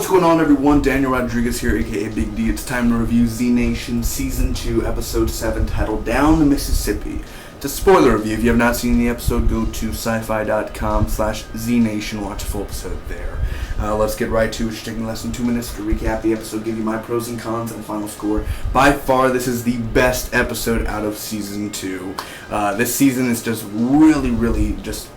What's going on, everyone? Daniel Rodriguez here, aka Big D. It's time to review Z Nation Season 2, Episode 7, titled Down the Mississippi. It's a spoiler review. If you have not seen the episode, go to sci-fi.com/ZNation. Watch a full episode there. Let's get right to it. It's taking less than 2 minutes to recap the episode, give you my pros and cons, and final score. By far, this is the best episode out of Season 2. This season is just really just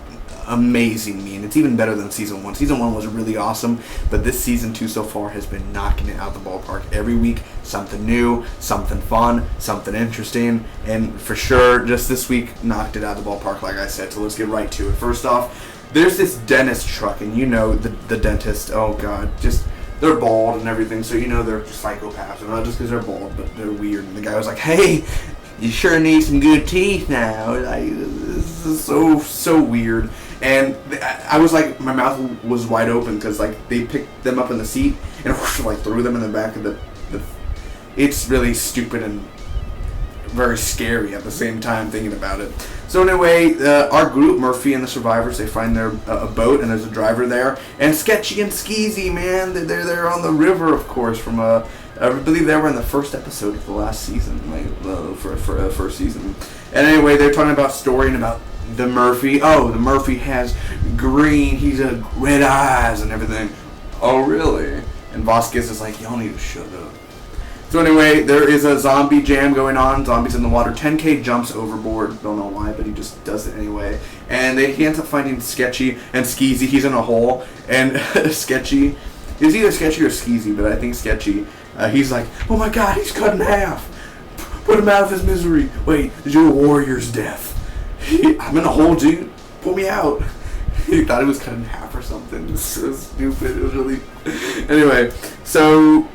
amazing me, and it's even better than Season 1. Season 1 was really awesome, but this Season 2 so far has been knocking it out of the ballpark. Every week, something new, something fun, something interesting, and for sure, just this week, knocked it out of the ballpark, like I said, so let's get right to it. First off, there's this dentist truck, and you know the dentist, oh god, just, they're bald and everything, so you know they're just psychopaths, and not just because they're bald, but they're weird, and the guy was like, hey, you sure need some good teeth now. Like, this is so weird. And I was like, my mouth was wide open because like they picked them up in the seat and like threw them in the back of the. It's really stupid and very scary at the same time thinking about it. So anyway, our group, Murphy and the survivors, they find their a boat and there's a driver there, and Sketchy and Skeezy, man, they're there on the river, of course, from I believe they were in the first episode of the last season, like for first season. And anyway, they're talking about story and about the Murphy. Oh, the Murphy has green. He's a red eyes and everything. Oh, really? And Vasquez is like, y'all need to shut up. So anyway, there is a zombie jam going on. Zombies in the water. 10K jumps overboard. Don't know why, but he just does it anyway. And he ends up finding Sketchy and Skeezy. He's in a hole. And Sketchy, it's either Sketchy or Skeezy, but I think Sketchy. He's like, oh my god, he's cut in half. Put him out of his misery. Wait, did you a warrior's death? I'm in a hole, dude. Pull me out. He thought it was cut in half or something. It was so stupid. It was really... Anyway, so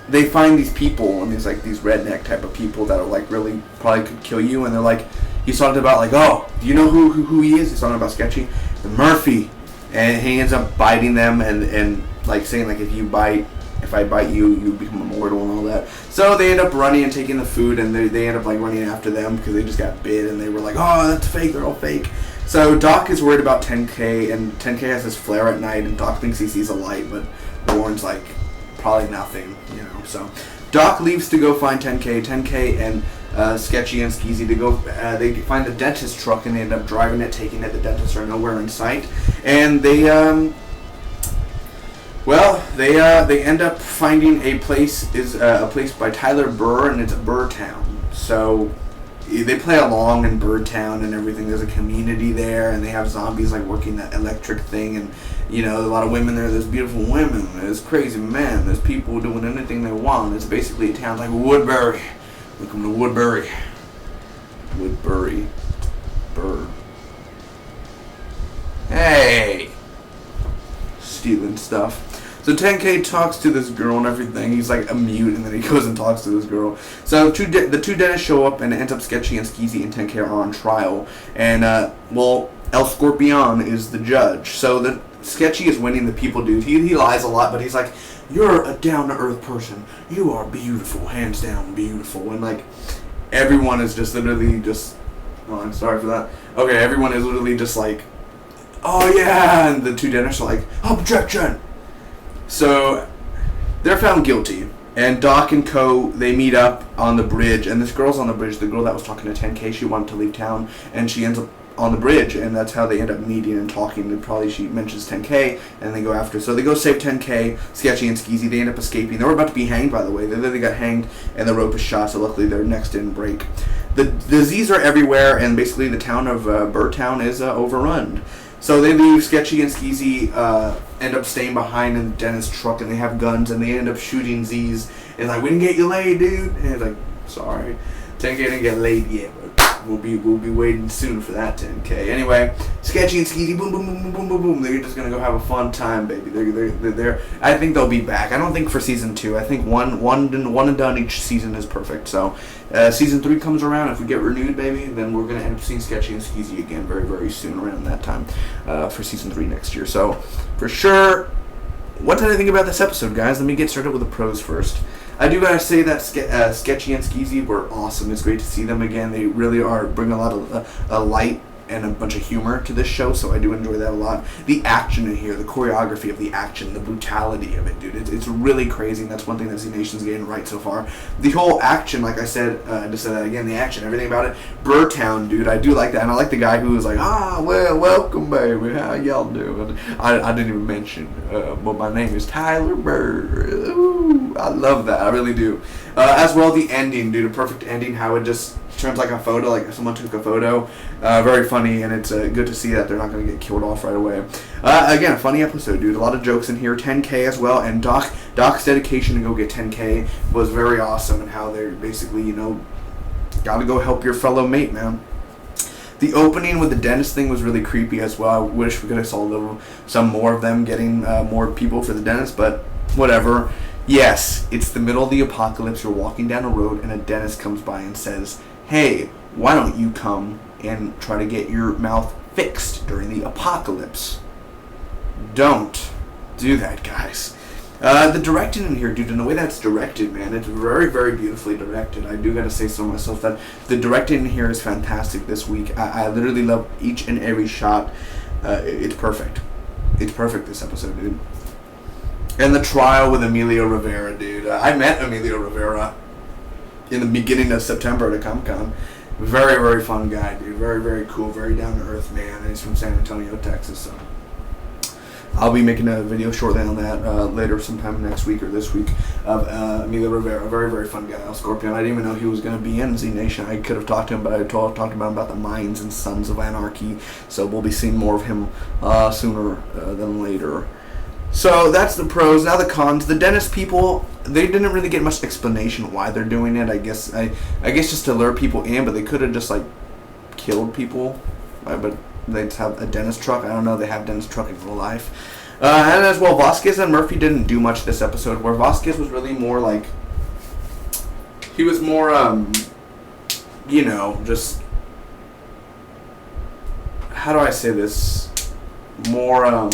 they find these people, and these redneck type of people that are like really probably could kill you, and they're like, he's talking about like, oh, do you know who he is? He's talking about Sketchy, the Murphy, and he ends up biting them and like saying like if I bite you, you become immortal and all that. So they end up running and taking the food, and they end up like running after them because they just got bit, and they were like, oh, that's fake, they're all fake. So Doc is worried about 10K, and 10K has this flare at night, and Doc thinks he sees a light, but Warren's like, probably nothing, you know. So Doc leaves to go find 10K. 10K and Sketchy and Skeezy to go. They find the dentist truck, and they end up driving it, taking it. The dentists are nowhere in sight, and they end up finding a place by Tyler Burr, and it's Burr Town. So they play along in Burr Town and everything. There's a community there, and they have zombies like working that electric thing, and you know, a lot of women there. There's beautiful women. There's crazy men. There's people doing anything they want. It's basically a town like Woodbury. Welcome to Woodbury. Woodbury. Burr. Hey! Stealing stuff. So 10K talks to this girl and everything. He's like a mute, and then he goes and talks to this girl. So the two dentists show up, and it ends up Sketchy and Skeezy and 10K are on trial. And El Scorpion is the judge. So the Sketchy is winning the people dude. He lies a lot, but he's like, you're a down-to-earth person. You are beautiful, hands down beautiful. And like everyone is just literally just. Oh, I'm sorry for that. Okay, everyone is literally just like, oh yeah, and the two dentists are like, objection. So they're found guilty, and Doc and Co, they meet up on the bridge, and this girl's on the bridge. The girl that was talking to 10K, she wanted to leave town, and she ends up on the bridge, and that's how they end up meeting and talking. And probably she mentions 10K, and they go after. So they go save 10K, Sketchy and Skeezy. They end up escaping. They were about to be hanged, by the way. They literally got hanged, and the rope is shot. So luckily their necks didn't break. The disease are everywhere, and basically the town of Burrtown is overrun. So they leave. Sketchy and Skeezy end up staying behind in the dentist truck, and they have guns, and they end up shooting Z's. And like, we didn't get you laid, dude. And it's like, sorry, 10K didn't get laid yet, but we'll be waiting soon for that 10K. Anyway, Sketchy and Skeezy, boom, boom, boom, boom, boom, boom. They're just gonna go have a fun time, baby. They're. I think they'll be back. I don't think for season 2. I think one and done each season is perfect. So season 3 comes around. If we get renewed, baby, then we're gonna end up seeing Sketchy and Skeezy again very, very soon around that time for season 3 next year. So for sure. What did I think about this episode, guys? Let me get started with the pros first. I do gotta say that Sketchy and Skeezy were awesome. It's great to see them again. They really are bring a lot of light and a bunch of humor to this show, so I do enjoy that a lot. The action in here, the choreography of the action, the brutality of it, dude, it's really crazy, and that's one thing that Z Nation's getting right so far. The whole action, like I said, just said that again, the action, everything about it. Burtown, dude, I do like that, and I like the guy who was like, well, welcome, baby, how y'all doing? I didn't even mention, but my name is Tyler Bird. Ooh, I love that, I really do. As well, the ending, dude, a perfect ending, how it just turns like a photo, like someone took a photo. Very funny, and it's good to see that they're not going to get killed off right away. Again, a funny episode, dude. A lot of jokes in here. 10K as well, and Doc's dedication to go get 10K was very awesome, and how they're basically, you know, got to go help your fellow mate, man. The opening with the dentist thing was really creepy as well. I wish we could have saw some more of them getting more people for the dentist, but whatever. Yes, it's the middle of the apocalypse. You're walking down a road, and a dentist comes by and says, hey, why don't you come and try to get your mouth fixed during the apocalypse? Don't do that, guys. The directing in here, dude, and the way that's directed, man, it's very, very beautifully directed. I do gotta say so myself that the directing in here is fantastic this week. I literally love each and every shot. It's perfect. It's perfect, this episode, dude. And the trial with Emilio Rivera, dude. I met Emilio Rivera in the beginning of September at a Comic-Con. Very, very fun guy, dude. Very, very cool. Very down-to-earth man. And he's from San Antonio, Texas. So I'll be making a video shortly on that later sometime next week or this week of Emilio Rivera. Very, very fun guy. El Scorpion. I didn't even know he was going to be in Z Nation. I could have talked to him, but I talked about him about the Minds and Sons of Anarchy. So we'll be seeing more of him sooner than later. So that's the pros. Now the cons. The dentist people, they didn't really get much explanation why they're doing it. I guess just to lure people in, but they could have just like killed people. But they just have a dentist truck. I don't know. They have dentist truck in real life. And as well, Vasquez and Murphy didn't do much this episode. Where Vasquez was really more like, he was more you know, just, how do I say this? More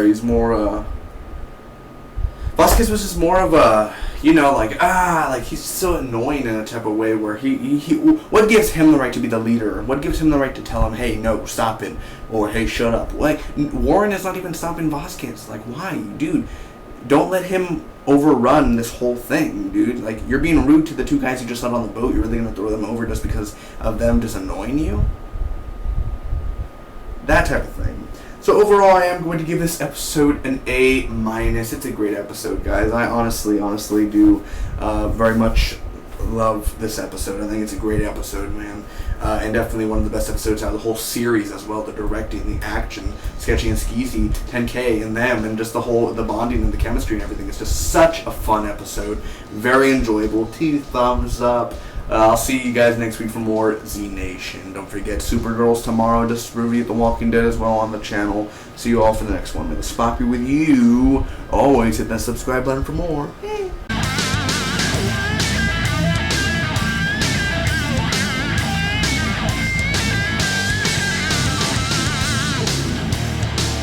he's more, Vasquez was just more of a, you know, like he's so annoying in a type of way where he what gives him the right to be the leader? What gives him the right to tell him, hey, no, stop it, or hey, shut up? Like, Warren is not even stopping Vasquez. Like, why? Dude, don't let him overrun this whole thing, dude. Like, you're being rude to the two guys you just let on the boat. You're really going to throw them over just because of them just annoying you? That type of thing. So overall, I am going to give this episode an A-. It's a great episode, guys. I honestly do very much love this episode. I think it's a great episode, man. And definitely one of the best episodes out of the whole series as well. The directing, the action, Sketchy and Skeezy, 10K, and them, and just the bonding and the chemistry and everything. It's just such a fun episode. Very enjoyable. 2 thumbs up. I'll see you guys next week for more Z Nation. Don't forget Supergirl's tomorrow. Just review The Walking Dead as well on the channel. See you all for the next one. May the spot be with you. Always hit that subscribe button for more.